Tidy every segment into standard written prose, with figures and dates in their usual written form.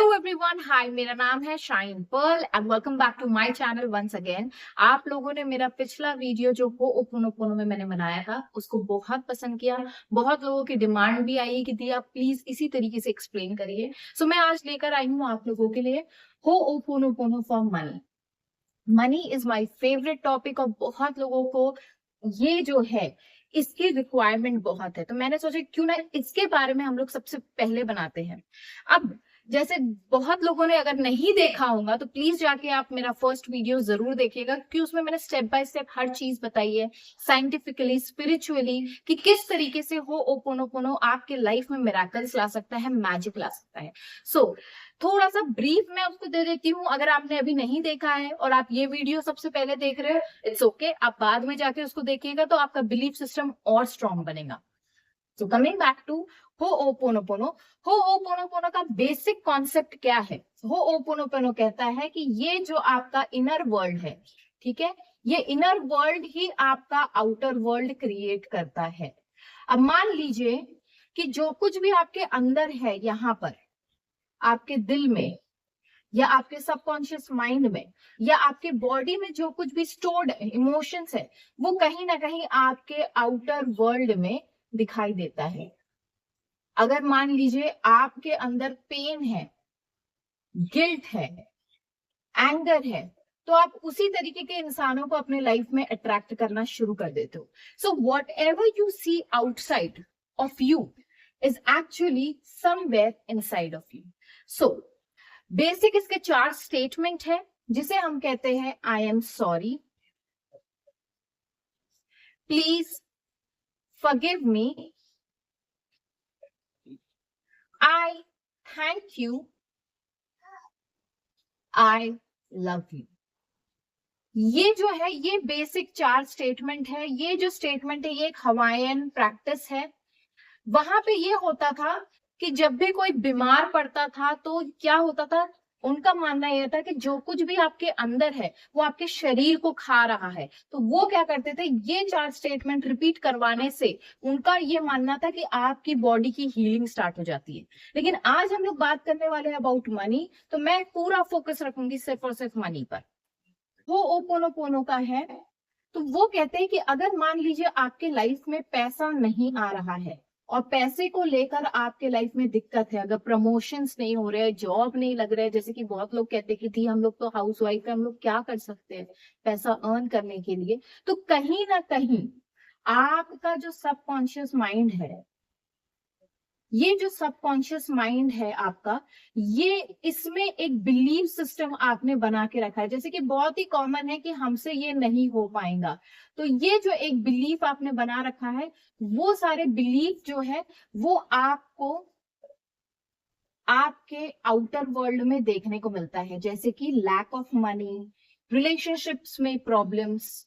Hello everyone, हाय, मेरा नाम है Shine Pearl and welcome back to my channel once again. आप लोगों ने मेरा पिछला वीडियो जो होओपोनोपोनो में मैंने बनाया था उसको बहुत पसंद किया। बहुत लोगों की डिमांड भी आई कि दी आप प्लीज इसी तरीके से एक्सप्लेन करिए। सो मैं आज लेकर आई हूँ आप लोगों के लिए ho'oponopono for money. Money is my favourite topic और बहुत लोगों को ये जो है इसकी रिक्वायरमेंट बहुत है, तो मैंने सोचा क्यों ना इसके बारे में हम लोग सबसे पहले बनाते हैं। अब जैसे बहुत लोगों ने अगर नहीं देखा होगा तो प्लीज जाके आप मेरा फर्स्ट वीडियो जरूर देखिएगा, क्योंकि उसमें मैंने स्टेप बाय स्टेप हर चीज बताई है, साइंटिफिकली स्पिरिचुअली, कि किस तरीके से होओपोनोपोनो आपके लाइफ में मिराकल्स ला सकता है, मैजिक ला सकता है। सो थोड़ा सा ब्रीफ मैं उसको दे देती हूँ। अगर आपने अभी नहीं देखा है और आप ये वीडियो सबसे पहले देख रहे हो, इट्स ओके, आप बाद में जाके उसको देखिएगा तो आपका बिलीफ सिस्टम और स्ट्रॉन्ग बनेगा। So coming back to ho'oponopono. Ho'oponopono का बेसिक कॉन्सेप्ट क्या है? होओपोनोपोनो कहता है कि ये जो आपका इनर वर्ल्ड है, ठीक है, ये इनर वर्ल्ड ही आपका आउटर वर्ल्ड क्रिएट करता है। अब मान लीजिए कि जो कुछ भी आपके अंदर है, यहाँ पर आपके दिल में या आपके सबकॉन्शियस माइंड में या आपके बॉडी में जो कुछ भी स्टोर्ड इमोशंस है, वो कहीं ना कहीं आपके आउटर वर्ल्ड में दिखाई देता है। अगर मान लीजिए आपके अंदर पेन है, गिल्ट है, एंगर है, तो आप उसी तरीके के इंसानों को अपने लाइफ में अट्रैक्ट करना शुरू कर देते हो। So whatever you see outside of you is actually somewhere inside of you. So basic इसके 4 स्टेटमेंट है, जिसे हम कहते हैं I am sorry, please forgive me, I thank you, I love you. ये जो है ये बेसिक 4 स्टेटमेंट है। ये जो स्टेटमेंट है ये एक हवाईयन प्रैक्टिस है। वहां पे ये होता था कि जब भी कोई बीमार पड़ता था तो क्या होता था, उनका मानना यह था कि जो कुछ भी आपके अंदर है वो आपके शरीर को खा रहा है, तो वो क्या करते थे, ये 4 स्टेटमेंट रिपीट करवाने से उनका ये मानना था कि आपकी बॉडी की हीलिंग स्टार्ट हो जाती है। लेकिन आज हम लोग बात करने वाले हैं अबाउट मनी, तो मैं पूरा फोकस रखूंगी सिर्फ और सिर्फ मनी पर। वो ओपोनोपोनो का है, तो वो कहते हैं कि अगर मान लीजिए आपके लाइफ में पैसा नहीं आ रहा है और पैसे को लेकर आपके लाइफ में दिक्कत है, अगर प्रमोशंस नहीं हो रहे, जॉब नहीं लग रहा है, जैसे कि बहुत लोग कहते हैं कि थी हम लोग तो हाउस वाइफ है, हम लोग क्या कर सकते हैं पैसा अर्न करने के लिए, तो कहीं ना कहीं आपका जो सबकॉन्शियस माइंड है, ये जो सबकॉन्शियस माइंड है आपका, ये इसमें एक बिलीव सिस्टम आपने बना के रखा है। जैसे कि बहुत ही कॉमन है कि हमसे ये नहीं हो पाएगा, तो ये जो एक बिलीफ आपने बना रखा है, वो सारे बिलीफ जो है वो आपको आपके आउटर वर्ल्ड में देखने को मिलता है। जैसे कि लैक ऑफ मनी, रिलेशनशिप्स में प्रॉब्लम्स,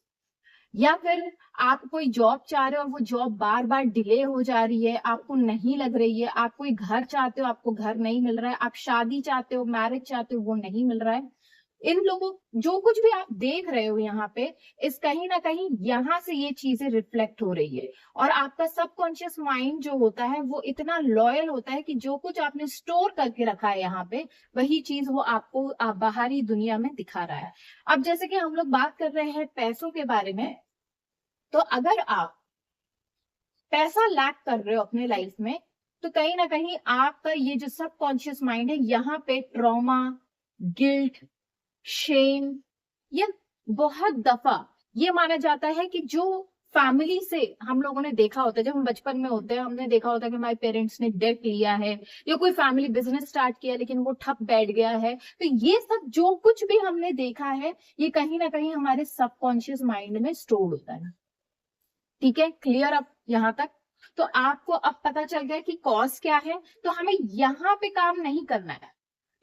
या फिर आप कोई जॉब चाह रहे हो और वो जॉब बार बार डिले हो जा रही है, आपको नहीं लग रही है, आप कोई घर चाहते हो, आपको घर नहीं मिल रहा है, आप शादी चाहते हो, मैरिज चाहते हो, वो नहीं मिल रहा है। इन लोगों जो कुछ भी आप देख रहे हो यहाँ पे, इस कहीं ना कहीं यहाँ से ये चीजें रिफ्लेक्ट हो रही है। और आपका सबकॉन्शियस माइंड जो होता है वो इतना लॉयल होता है कि जो कुछ आपने स्टोर करके रखा है यहाँ पे, वही चीज वो आपको बाहरी दुनिया में दिखा रहा है। अब जैसे कि हम लोग बात कर रहे हैं पैसों के बारे में, तो अगर आप पैसा लैक कर रहे हो अपने लाइफ में, तो कहीं ना कहीं आपका ये जो सबकॉन्शियस माइंड है, यहाँ पे ट्रॉमा, गिल्ट, शेम, ये बहुत दफा ये माना जाता है कि जो फैमिली से हम लोगों ने देखा होता है, जब हम बचपन में होते हैं हमने देखा होता है कि हमारे पेरेंट्स ने डेट लिया है या कोई फैमिली बिजनेस स्टार्ट किया लेकिन वो ठप बैठ गया है, तो ये सब जो कुछ भी हमने देखा है ये कहीं ना कहीं हमारे सबकॉन्शियस माइंड में स्टोर होता है। ठीक है, क्लियर अब यहाँ तक? तो आपको अब पता चल गया कि कॉज क्या है। तो हमें यहाँ पे काम नहीं करना है,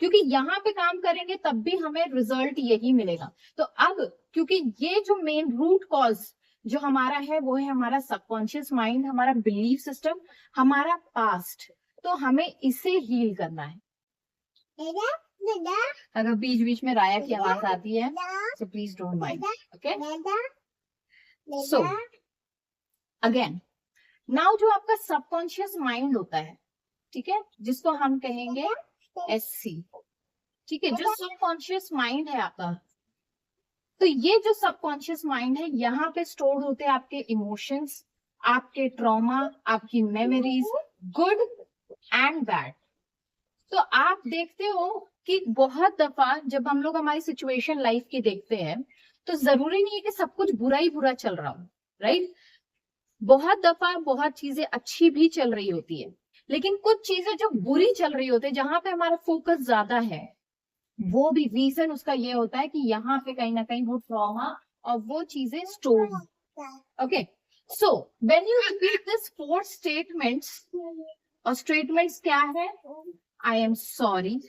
क्योंकि यहाँ पे काम करेंगे तब भी हमें रिजल्ट यही मिलेगा। तो अब क्योंकि ये जो मेन रूट कॉज जो हमारा है वो है हमारा सबकॉन्शियस माइंड, हमारा बिलीफ सिस्टम, हमारा पास्ट, तो हमें इसे हील करना है। अगर बीच बीच में राया की आवाज आती है तो please don't mind, okay? So again, now जो आपका सबकॉन्शियस माइंड होता है, ठीक है, जिसको हम कहेंगे SC, ठीक है, जो सबकॉन्शियस माइंड है आपका, तो ये जो सबकॉन्शियस माइंड है, यहाँ पे स्टोर होते हैं आपके इमोशंस, आपके ट्रॉमा, आपकी मेमोरीज, गुड एंड बैड। तो आप देखते हो कि बहुत दफा जब हम लोग हमारी सिचुएशन लाइफ की देखते हैं, तो जरूरी नहीं है कि सब कुछ बुरा ही बुरा चल रहा हो, राइट? बहुत दफा बहुत चीजें अच्छी भी चल रही होती है, लेकिन कुछ चीजें जो बुरी चल रही होती है, जहां पे हमारा फोकस ज्यादा है, वो भी रीजन उसका ये होता है कि यहाँ पे कहीं ना कहीं वो ट्रॉमा और वो चीजें store. Okay, so when you repeat this 4 statements, और स्टेटमेंट्स क्या है? आई am sorry,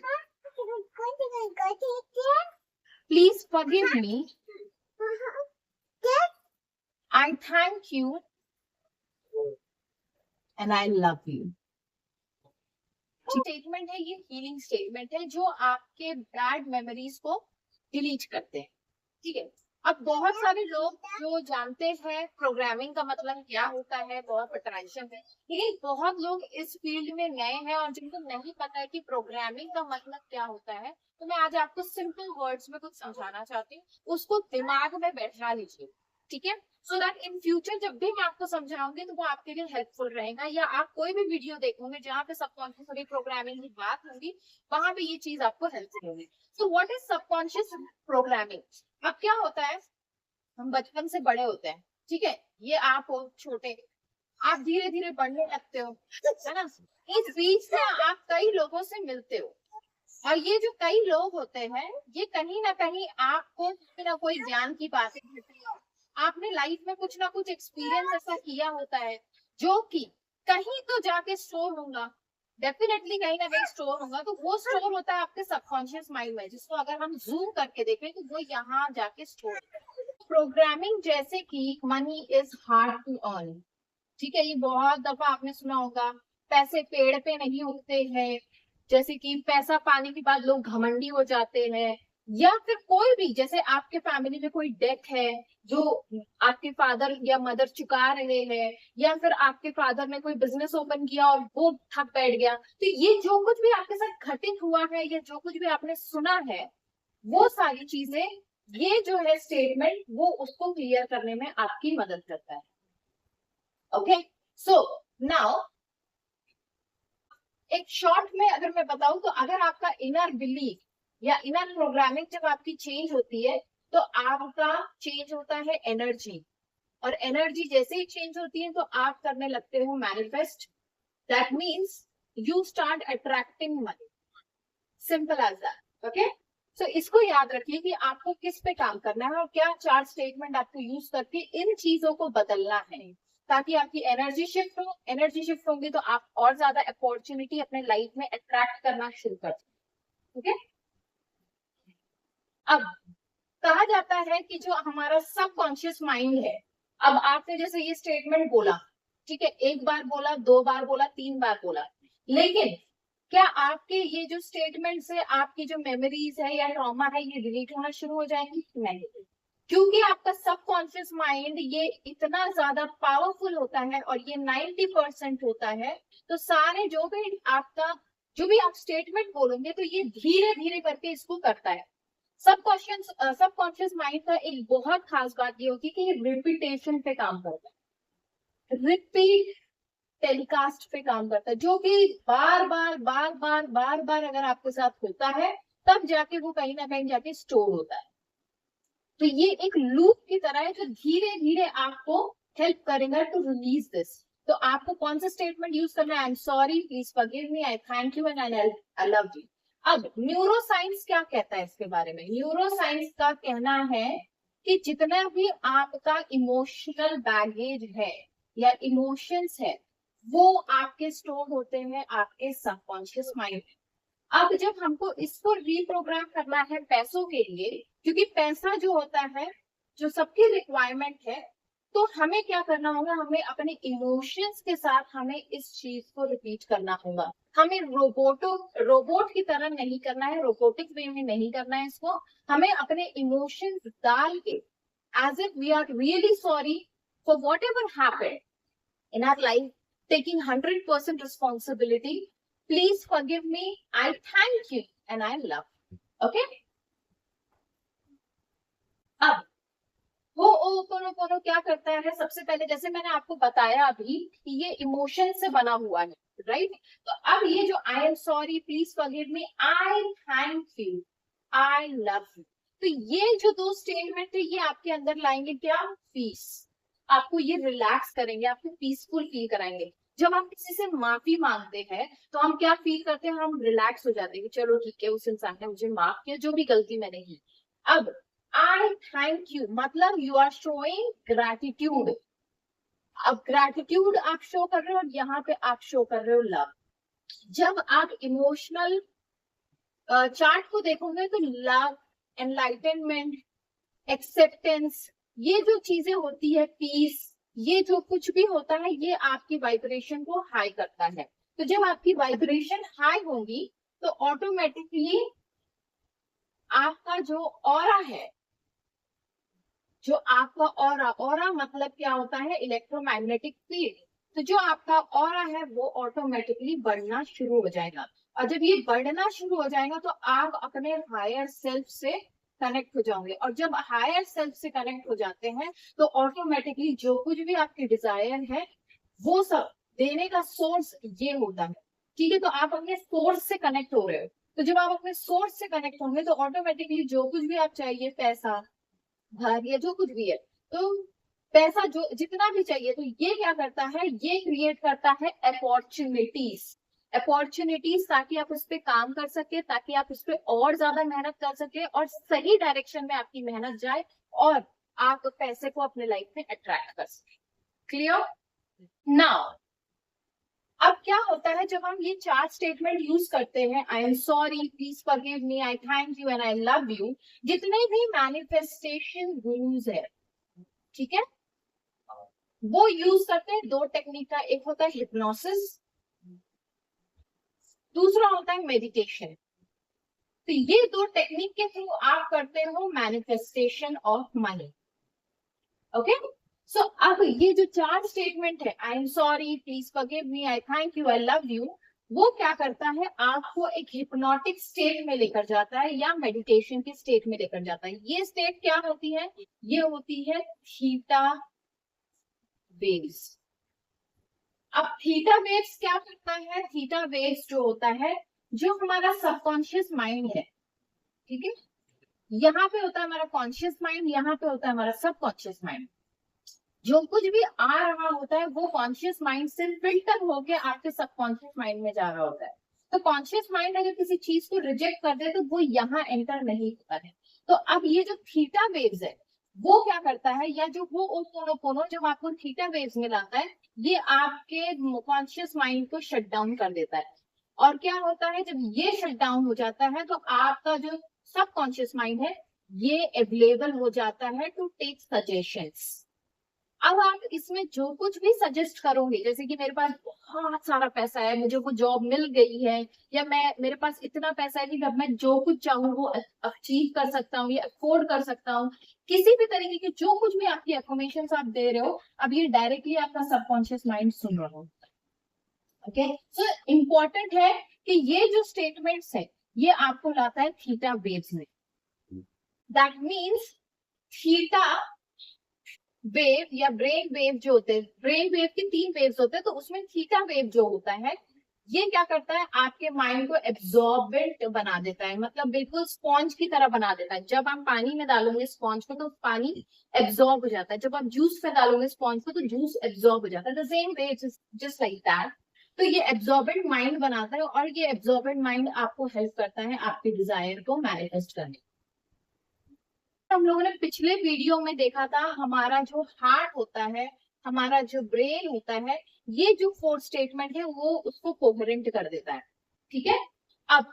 please forgive me, I thank you, and I love you. Statement है, ये हीलिंग स्टेटमेंट है जो आपके बैड मेमोरीज को डिलीट करते हैं, ठीक है? अब बहुत सारे लोग जो जानते हैं प्रोग्रामिंग का मतलब क्या होता है, बहुत पोटेंशियल है, लेकिन बहुत लोग इस फील्ड में नए हैं और जिनको नहीं पता है कि प्रोग्रामिंग का मतलब क्या होता है। तो मैं आज आपको सिंपल वर्ड्स में कुछ समझाना चाहती हूँ, उसको दिमाग में बैठा लीजिए, ठीक है? सो दैट इन फ्यूचर जब भी मैं आपको समझाऊंगी तो वो आपके लिए हेल्पफुल रहेगा, या आप कोई भी वीडियो देखोगे जहाँ पे सबकॉन्शियस प्रोग्रामिंग की बात होगी, वहां पे ये चीज आपको हेल्पफुल होगी। So what is subconscious programming? अब क्या होता है, हम बचपन से बड़े होते हैं, ठीक है? ये आप हो छोटे, आप धीरे धीरे बढ़ने लगते हो, है ना? इस बीच में आप कई लोगों से मिलते हो, और ये जो कई लोग होते हैं, ये कहीं ना कहीं आपको कोई ना कोई ज्ञान की बातें देते हैं। आपने लाइफ में कुछ ना कुछ एक्सपीरियंस ऐसा किया होता है जो कि कहीं तो जाके स्टोर होगा, डेफिनेटली कहीं ना कहीं स्टोर होगा। तो वो स्टोर होता है आपके सबकॉन्शियस माइंड में, जिसको अगर हम जूम करके देखें तो वो यहाँ जाके स्टोर। प्रोग्रामिंग जैसे कि money is hard to earn, ठीक है? ये बहुत दफा आपने सुना होगा, पैसे पेड़ पे नहीं उगते हैं, जैसे कि पैसा पाने के बाद लोग घमंडी हो जाते हैं, या फिर कोई भी, जैसे आपके फैमिली में कोई डेथ है जो आपके फादर या मदर चुका रहे हैं, या फिर आपके फादर ने कोई बिजनेस ओपन किया और वो ठप बैठ गया। तो ये जो कुछ भी आपके साथ घटित हुआ है या जो कुछ भी आपने सुना है, वो सारी चीजें, ये जो है स्टेटमेंट, वो उसको क्लियर करने में आपकी मदद करता है। ओके, सो नाउ एक शॉर्ट में अगर मैं बताऊं, तो अगर आपका इनर बिलीफ या इनर प्रोग्रामिंग जब आपकी चेंज होती है, तो आपका चेंज होता है एनर्जी, और एनर्जी जैसे ही चेंज होती है तो आप करने लगते हो manifest. That means you start attracting money, simple as that. Okay, so इसको याद रखिए कि आपको किस पे काम करना है और क्या 4 स्टेटमेंट आपको यूज करके इन चीजों को बदलना है, ताकि आपकी एनर्जी शिफ्ट हो। एनर्जी शिफ्ट होगी तो आप और ज्यादा अपॉर्चुनिटी अपने लाइफ में अट्रैक्ट करना शुरू कर सकते। ओके, अब कहा जाता है कि जो हमारा सबकॉन्शियस माइंड है, अब आपने जैसे ये स्टेटमेंट बोला, ठीक है, एक बार बोला, 2 बार बोला, 3 बार बोला, लेकिन क्या आपके ये जो स्टेटमेंट से आपकी जो मेमोरीज है या ट्रॉमा है, ये डिलीट होना शुरू हो जाएंगी? नहीं, क्योंकि आपका सबकॉन्शियस माइंड ये इतना ज्यादा पावरफुल होता है और ये 90% होता है। तो सारे जो भी आप स्टेटमेंट बोलोगे, तो ये धीरे धीरे करके इसको करता है। सबकॉन्शियस माइंड का एक बहुत खास बात ये होती है कि ये रिपीटेशन पे काम करता है, रिपीट टेलीकास्ट पे काम करता है, जो कि बार बार बार बार बार बार अगर आपके साथ होता है, तब जाके वो कहीं ना कहीं जाके स्टोर होता है। तो ये एक लूप की तरह है जो धीरे धीरे आपको हेल्प करेगा टू रिलीज दिस। तो आपको कौन सा स्टेटमेंट यूज करना है? आई am sorry, please forgive me, I thank you, and I love you. अब न्यूरोसाइंस क्या कहता है इसके बारे में? न्यूरोसाइंस का कहना है कि जितना भी आपका इमोशनल बैगेज है या इमोशंस है, वो आपके स्टोर होते हैं आपके सबकॉन्शियस माइंड में। अब जब हमको इसको रीप्रोग्राम करना है पैसों के लिए, क्योंकि पैसा जो होता है, जो सबकी रिक्वायरमेंट है, तो हमें क्या करना होगा? हमें अपने इमोशंस के साथ हमें इस चीज को रिपीट करना होगा। हमें रोबोट की तरह नहीं करना है, रोबोटिक वे में नहीं करना है इसको। हमें अपने इमोशंस डाल के, as if we are really sorry for whatever happened in our life, taking 100% responsibility. Please forgive me. I thank you and I love you. Okay. अब वो ओपोनोपोनो क्या करता है, सबसे पहले जैसे मैंने आपको बताया अभी कि ये इमोशन से बना हुआ है, राइट। तो अब ये जो आई am sorry, please forgive me, I thank you, I love you, तो ये जो दो स्टेटमेंट है ये आपके अंदर लाएंगे क्या, पीस। आपको ये रिलैक्स करेंगे, आपको पीसफुल फील कराएंगे। जब हम किसी से माफी मांगते हैं तो हम क्या फील करते हैं, हम रिलैक्स हो जाते हैं कि चलो ठीक है, उस इंसान ने मुझे माफ किया जो भी गलती मैंने की। अब आई थैंक यू मतलब यू आर शोइंग ग्रैटिट्यूड। अब ग्रैटिट्यूड आप शो कर रहे हो और यहाँ पे आप शो कर रहे हो लव। जब आप इमोशनल चार्ट को देखोगे तो लव, एनलाइटनमेंट, एक्सेप्टेंस, ये जो चीजें होती है, पीस, ये जो कुछ भी होता है ये आपकी वाइब्रेशन को हाई करता है। तो जब आपकी वाइब्रेशन हाई होगी तो ऑटोमेटिकली आपका जो ऑरा है, जो आपका ऑरा, ऑरा मतलब क्या होता है, इलेक्ट्रोमैग्नेटिक फील्ड। तो जो आपका ऑरा है वो ऑटोमेटिकली बढ़ना शुरू हो जाएगा। और जब ये बढ़ना शुरू हो जाएगा तो आप अपने हायर सेल्फ से कनेक्ट हो जाओगे। और जब हायर सेल्फ से कनेक्ट हो जाते हैं तो ऑटोमेटिकली जो कुछ भी आपके डिजायर है वो सब देने का सोर्स ये होता है। ठीक है, तो आप अपने सोर्स से कनेक्ट हो रहे हो। तो जब आप अपने सोर्स से कनेक्ट होंगे तो ऑटोमेटिकली जो कुछ भी आप चाहिए, पैसा, घर या जो कुछ भी है, तो पैसा जो जितना भी चाहिए, तो ये क्या करता है, ये क्रिएट करता है अपॉर्चुनिटीज। अपॉर्चुनिटीज ताकि आप उस पर काम कर सके, ताकि आप उस पर और ज्यादा मेहनत कर सके और सही डायरेक्शन में आपकी मेहनत जाए और आप पैसे को अपने लाइफ में अट्रैक्ट कर सके। क्लियर। नाउ अब क्या होता है जब हम ये चार स्टेटमेंट यूज करते हैं, I am sorry, please forgive me, I thank you and I love you, जितने भी मैनिफेस्टेशन रूल्स है, ठीक है, वो यूज करते हैं दो टेक्निक का। एक होता है हिप्नोसिस, दूसरा होता है मेडिटेशन। तो ये दो टेक्निक के थ्रू आप करते हो मैनिफेस्टेशन ऑफ मनी। ओके। सो अब ये जो चार स्टेटमेंट है, आई am sorry, please forgive me, I thank you, I love you, वो क्या करता है, आपको एक हिप्नोटिक स्टेट में लेकर जाता है या मेडिटेशन के स्टेट में लेकर जाता है। ये स्टेट क्या होती है, ये होती है थीटा वेव्स। अब थीटा वेव्स क्या करता है, थीटा वेव्स जो होता है, जो हमारा सबकॉन्शियस माइंड है, ठीक है, यहाँ पे होता है हमारा कॉन्शियस माइंड, यहाँ पे होता है हमारा सबकॉन्शियस माइंड। जो कुछ भी आ रहा होता है वो कॉन्शियस माइंड से फिल्टर होके आपके सबकॉन्शियस माइंड में जा रहा होता है। तो कॉन्शियस माइंड अगर किसी चीज को रिजेक्ट कर दे तो वो यहाँ एंटर नहीं होता है। तो अब ये जो थीटा वेव्स है वो क्या करता है, या जो वो ओपोनोपोनो जब आपको थीटा वेव्स में लाता है, ये आपके कॉन्शियस माइंड को शट डाउन कर देता है। और क्या होता है, जब ये शट डाउन हो जाता है तो आपका जो सबकॉन्शियस माइंड है ये अवेलेबल हो जाता है टू टेक सजेशंस। अब आप इसमें जो कुछ भी सजेस्ट करोगे, जैसे कि मेरे पास बहुत सारा पैसा है, मुझे वो जॉब मिल गई है, या मेरे पास इतना पैसा है कि अब मैं जो कुछ चाहूँ वो अचीव कर सकता हूँ या अफोर्ड कर सकता हूँ, किसी भी तरीके की जो कुछ भी आपकी अफर्मेशंस आप दे रहे हो, अब ये डायरेक्टली आपका सबकॉन्शियस माइंड सुन रहा हो। ओके, सो इम्पोर्टेंट है कि ये जो स्टेटमेंट्स है ये आपको लाता है थीटा वेव्स में। दैट मीन्स थीटा वेव या ब्रेन वेव जो होते हैं, ब्रेन वेव के तीन वेव्स होते हैं, तो उसमें थीटा वेव जो होता है ये क्या करता है, आपके माइंड को एब्जॉर्बेंट बना देता है, मतलब बिल्कुल स्पॉन्ज की तरह बना देता है। जब आप पानी में डालोगे स्पॉन्ज को तो पानी एब्जॉर्ब हो जाता है, जब आप जूस में डालोगे स्पॉन्ज को तो जूस एब्जॉर्ब हो जाता है। The same way just like that. तो ये एब्जॉर्बेंट माइंड बनाता है और ये एब्जॉर्बेंट माइंड आपको हेल्प करता है आपके डिजायर को मैनिफेस्ट करने। हम लोगों ने पिछले वीडियो में देखा था, हमारा जो हार्ट होता है, हमारा जो ब्रेन होता है, ये जो फोर्थ स्टेटमेंट है वो उसको कोहेरेंट कर देता है। ठीक है, अब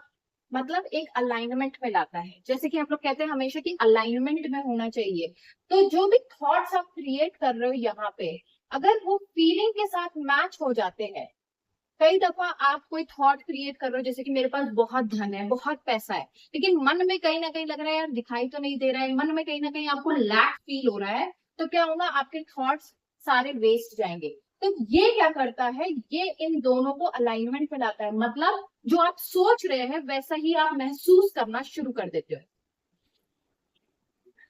मतलब एक अलाइनमेंट में लाता है, जैसे कि हम लोग कहते हैं हमेशा कि अलाइनमेंट में होना चाहिए। तो जो भी थॉट्स आप क्रिएट कर रहे हो यहाँ पे, अगर वो फीलिंग के साथ मैच हो जाते हैं, कई दफा आप कोई थॉट क्रिएट कर रहे हो, जैसे कि मेरे पास बहुत धन है, बहुत पैसा है, लेकिन मन में कहीं ना कहीं लग रहा है यार दिखाई तो नहीं दे रहा है, मन में कहीं ना कहीं आपको लैक फील हो रहा है, तो क्या होगा, आपके थॉट्स सारे वेस्ट जाएंगे। तो ये क्या करता है, ये इन दोनों को अलाइनमेंट में लाता है, मतलब जो आप सोच रहे हैं वैसा ही आप महसूस करना शुरू कर देते हो।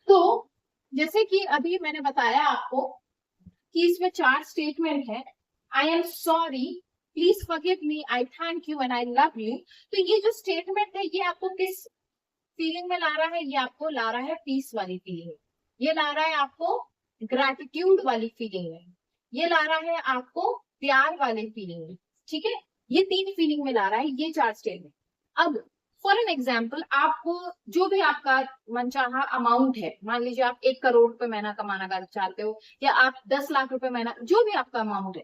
तो जैसे कि अभी मैंने बताया आपको कि इसमें 4 स्टेटमेंट है, आई am sorry, please forgive me, I thank you and I love you. तो ये जो स्टेटमेंट है ये आपको किस फीलिंग में ला रहा है, ये आपको ला रहा है पीस वाली फीलिंग में, ये ला रहा है आपको ग्रैटिट्यूड वाली फीलिंग में, ये ला रहा है आपको प्यार वाली फीलिंग में। ठीक है, ये 3 फीलिंग में ला रहा है ये 4 स्टेटमेंट। अब फॉर एन एग्जाम्पल, आपको जो भी आपका मनचाहा अमाउंट है, मान लीजिए आप 1 करोड़ रुपए महीना कमाना चाहते हो, या आप 10 लाख रुपए महीना, जो भी आपका अमाउंट है,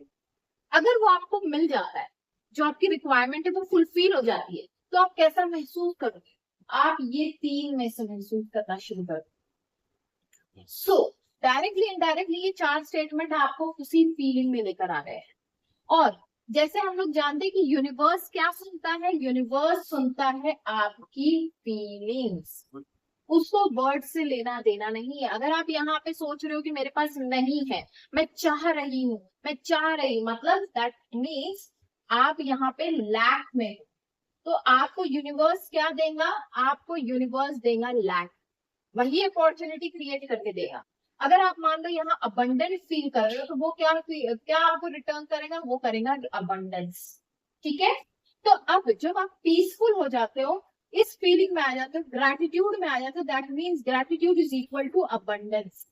अगर वो आपको मिल जाता है, जो आपकी रिक्वायरमेंट है वो फुलफिल हो जाती है, तो आप कैसा महसूस करोगे? आप ये 3 में से महसूस करना शुरू कर दो। सो डायरेक्टली इनडायरेक्टली ये 4 स्टेटमेंट आपको उसी फीलिंग में लेकर आ रहे हैं। और जैसे हम लोग जानते हैं कि यूनिवर्स क्या सुनता है, यूनिवर्स सुनता है आपकी फीलिंग्स, उसको वर्ड से लेना देना नहीं है। अगर आप यहाँ पे सोच रहे हो कि मेरे पास नहीं है, मैं चाह रही हूँ, मैं चाह रही, मतलब दैट मीन्स आप यहाँ पे लैक में हो, तो आपको यूनिवर्स क्या देगा? आपको यूनिवर्स देगा लैक, वही अपॉर्चुनिटी क्रिएट करके देगा। अगर आप मान लो यहाँ अबंडेंस फील कर रहे हो, तो वो क्या आपको रिटर्न करेगा? वो करेगा अबंडेंस। ठीक है, तो अब जब आप पीसफुल हो जाते हो, इस फीलिंग में आ जाते हो, ग्रैटिट्यूड में आ जाते हो, that means gratitude is equal to abundance.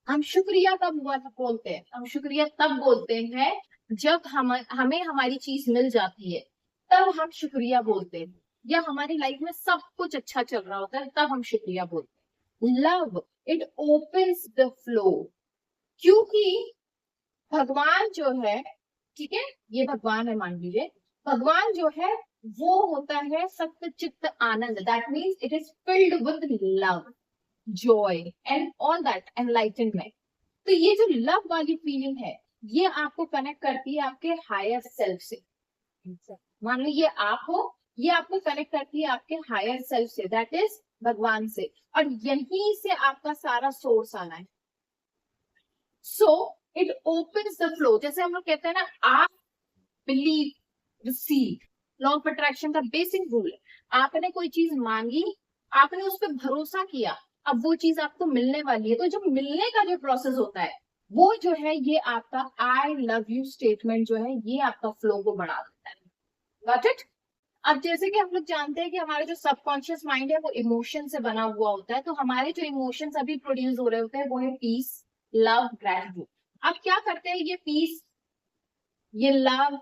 हम शुक्रिया कब बोलते हैं? हम शुक्रिया तब बोलते हैं जब हमें हमारी चीज मिल जाती है, तब हम शुक्रिया बोलते हैं, या हमारी लाइफ में सब कुछ अच्छा चल रहा होता है तब हम शुक्रिया बोलते हैं। Love it opens the flow, क्योंकि भगवान जो है, ठीक है, ये भगवान है मान लीजिए, भगवान जो है वो होता है सत्य चित्त आनंद, that means it is filled with love, joy and all that enlightenment. तो ये जो लव वाली फीलिंग है, ये आपको कनेक्ट करती है आपके हायर सेल्फ से। मान लो ये आप हो, ये आपको कनेक्ट करती है आपके हायर सेल्फ से, दैट इज भगवान से, और यहीं से आपका सारा सोर्स आना है। So it opens the flow, जैसे हम लोग कहते हैं ना, आप believe receive, law of attraction का बेसिक रूल है, आपने कोई चीज मांगी, आपने उस पर भरोसा किया, अब वो चीज आपको मिलने वाली है। तो जो मिलने का जो प्रोसेस होता है, वो जो है ये आपका आई लव यू स्टेटमेंट जो है, ये आपका फ्लो को बढ़ा देता है। Got it? अब जैसे कि हम लोग जानते हैं कि हमारे जो सबकॉन्शियस माइंड है वो इमोशन से बना हुआ होता है, तो हमारे जो इमोशंस अभी प्रोड्यूस हो रहे होते हैं वो है पीस, लव, ग्रैटिट्यूड। अब क्या करते हैं ये पीस, ये लव,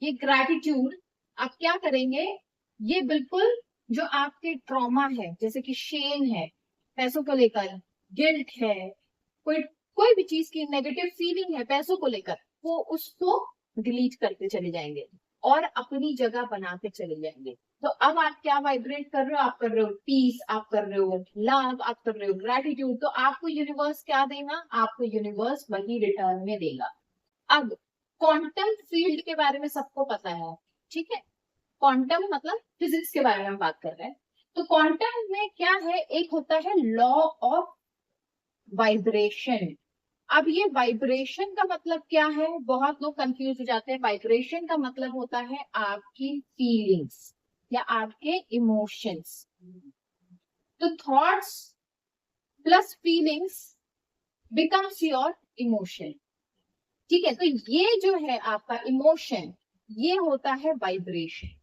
ये ग्रैटिट्यूड, आप क्या करेंगे? ये बिल्कुल जो आपके ट्रॉमा है, जैसे कि शेम है पैसों को लेकर, गिल्ट है, कोई कोई भी चीज की नेगेटिव फीलिंग है पैसों को लेकर, वो उसको डिलीट करते चले जाएंगे और अपनी जगह बनाते चले जाएंगे। तो अब आप क्या वाइब्रेट कर रहे हो? आप कर रहे हो पीस, आप कर रहे हो लव, आप कर रहे हो ग्रैटिट्यूड। तो आपको यूनिवर्स क्या देगा? आपको यूनिवर्स वही रिटर्न में देगा। अब क्वांटम फील्ड के बारे में सबको पता है, ठीक है, क्वांटम मतलब फिजिक्स के बारे में हम बात कर रहे हैं। तो क्वांटम में क्या है? एक होता है लॉ ऑफ वाइब्रेशन। अब ये वाइब्रेशन का मतलब क्या है? बहुत लोग कंफ्यूज हो जाते हैं। वाइब्रेशन का मतलब होता है आपकी फीलिंग्स या आपके इमोशंस। तो thoughts plus feelings becomes your emotion. ठीक है, तो ये जो है आपका इमोशन, ये होता है वाइब्रेशन।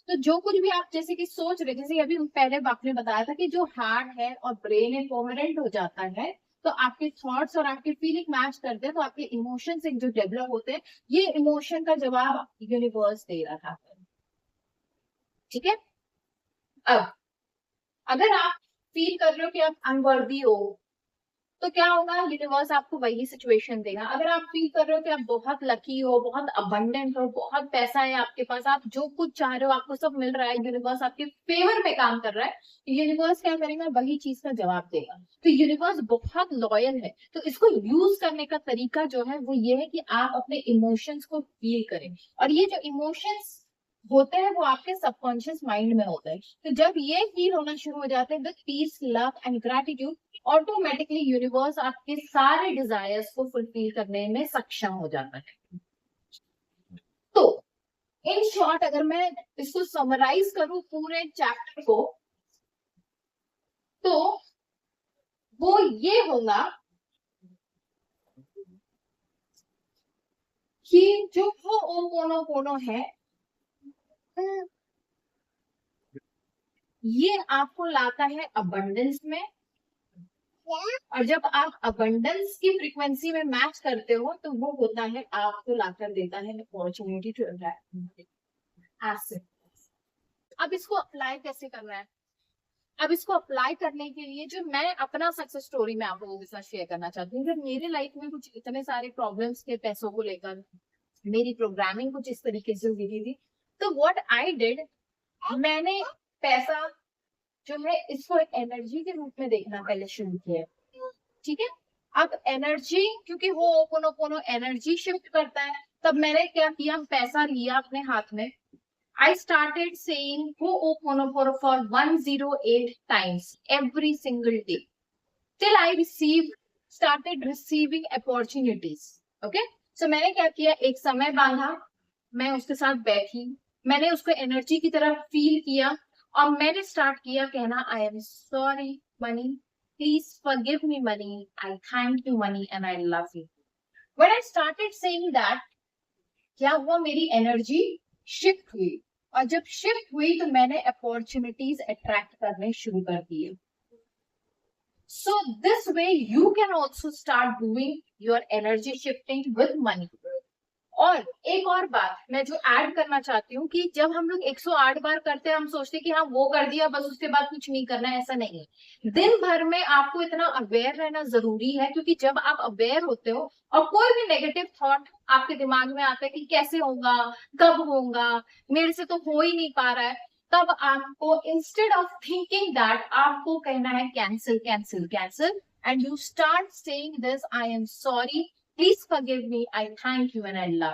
तो जो कुछ भी आप जैसे कि सोच रहे, जैसे अभी पहले आपने बताया था कि जो हार्ट है और ब्रेन है कोहेरेंट हो जाता है, तो आपके थॉट्स और आपके फीलिंग मैच करते हैं, तो आपके इमोशंस एक जो डेवलप होते हैं, ये इमोशन का जवाब यूनिवर्स दे रहा है। ठीक है, अब अगर आप फील कर रहे हो कि आप अनवर्दी हो, तो क्या होगा? यूनिवर्स आपको वही सिचुएशन देगा। अगर आप फील कर रहे हो कि आप बहुत लकी हो, बहुत अबंडेंट हो, बहुत पैसा है आपके पास, आप जो कुछ चाह रहे हो आपको सब मिल रहा है, यूनिवर्स आपके फेवर में काम कर रहा है, तो यूनिवर्स क्या करेगा? वही चीज का जवाब देगा। तो यूनिवर्स बहुत लॉयल है। तो इसको यूज करने का तरीका जो है वो ये है कि आप अपने इमोशंस को फील करें, और ये जो इमोशंस होते हैं वो आपके सबकॉन्शियस माइंड में होते हैं। तो जब ये फील होना शुरू हो जाते हैं with piece, love and gratitude, automatically universe आपके सारे डिजायर्स को फुलफिल करने में सक्षम हो जाता है। तो इन शॉर्ट अगर मैं इसको समराइज करूं पूरे चैप्टर को, तो वो ये होगा कि जो हो'ओपोनोपोनो है ये आपको लाता है अबंडेंस में, और जब आप अबंडेंस की फ्रीक्वेंसी में मैच करते हो तो वो होता है आपको लाकर देता है अपॉर्चुनिटी टू एसेट। अब इसको अप्लाई कैसे करना है? अब इसको अप्लाई करने के लिए जो मैं अपना सक्सेस स्टोरी में आप लोगों के साथ शेयर करना चाहती हूँ, जब मेरे लाइफ में कुछ इतने सारे प्रॉब्लम्स थे पैसों को लेकर, मेरी प्रोग्रामिंग कुछ इस तरीके से हुई थी, तो व्हाट आई डिड, मैंने पैसा जो है इसको एक एनर्जी के रूप में देखना पहले शुरू किया। ठीक है, अब एनर्जी, क्योंकि हो'ओपोनोपोनो एनर्जी शिफ्ट करता है, तब मैंने क्या किया, पैसा लिया अपने हाथ में। I started saying ho'oponopono for 108 times every single day till I started receiving opportunities. Okay, so मैंने क्या किया, एक समय बांधा, मैं उसके साथ बैठी, मैंने उसको एनर्जी की तरह फील किया और मैंने स्टार्ट किया कहना, I am sorry money, please forgive me money, I thank you money and I love you. When I started saying that, क्या हुआ, मेरी एनर्जी शिफ्ट हुई, और जब शिफ्ट हुई तो मैंने अपॉर्चुनिटीज अट्रैक्ट करने शुरू कर दिए। So this way you can also start doing your energy shifting with money. और एक और बात मैं जो ऐड करना चाहती हूँ कि जब हम लोग 108 बार करते हैं हम सोचते हैं कि हाँ वो कर दिया बस उसके बाद कुछ नहीं करना है, ऐसा नहीं है। दिन भर में आपको इतना अवेयर रहना जरूरी है, क्योंकि जब आप अवेयर होते हो और कोई भी नेगेटिव थॉट आपके दिमाग में आता है कि कैसे होगा, कब होगा, मेरे से तो हो ही नहीं पा रहा है, तब आपको इंस्टेड ऑफ थिंकिंग दैट आपको कहना है cancel cancel cancel, and you start saying this, I am sorry, please forgive me, I thank you and I love.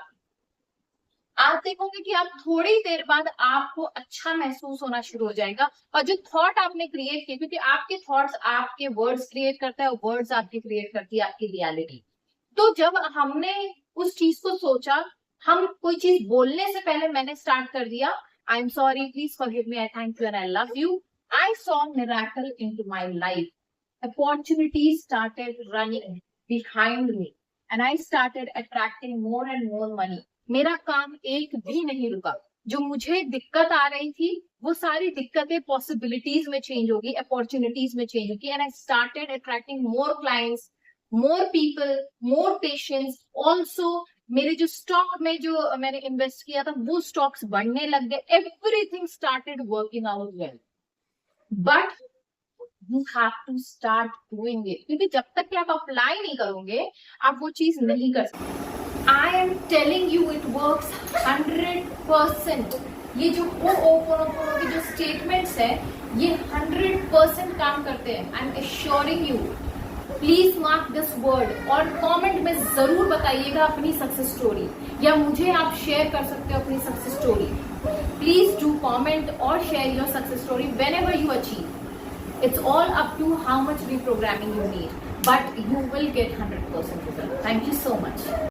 आप देखोगे कि आप थोड़ी देर बाद आपको अच्छा महसूस होना शुरू हो जाएगा, और जो थॉट आपने क्रिएट किए, क्योंकि आपके थॉट्स आपके वर्ड्स क्रिएट करता है और वर्ड्स आपके क्रिएट करती है आपकी रियलिटी। तो जब हमने उस चीज को सोचा, हम कोई चीज बोलने से पहले मैंने स्टार्ट कर दिया, आई am sorry, please forgive me, I thank you and I love you, I saw miracle into my life, opportunities started running behind me and I started attracting more and more money. मेरा काम एक भी नहीं रुका, जो मुझे दिक्कत आ रही थी वो सारी दिक्कतें पॉसिबिलिटीज में चेंज होगी, अपॉर्चुनिटीज में चेंज होगी, and I started attracting more clients, more people, more patients. Also मेरे जो स्टॉक में जो मैंने इन्वेस्ट किया था वो स्टॉक्स बढ़ने लग गए, everything started working out well. But you have to start doing it, क्योंकि जब तक कि आप अप्लाई नहीं करोगे आप वो चीज नहीं कर सकते। I am telling you it works 100%। ये जो हो'ओपोनोपोनो के जो स्टेटमेंट्स है ये 100% काम करते हैं। I am assuring you, please mark this word, और कमेंट में जरूर बताइएगा अपनी सक्सेस स्टोरी, या मुझे आप शेयर कर सकते हो अपनी success story. Please do comment और share your success story whenever you achieve. It's all up to how much reprogramming you need, but you will get 100% result. Thank you so much.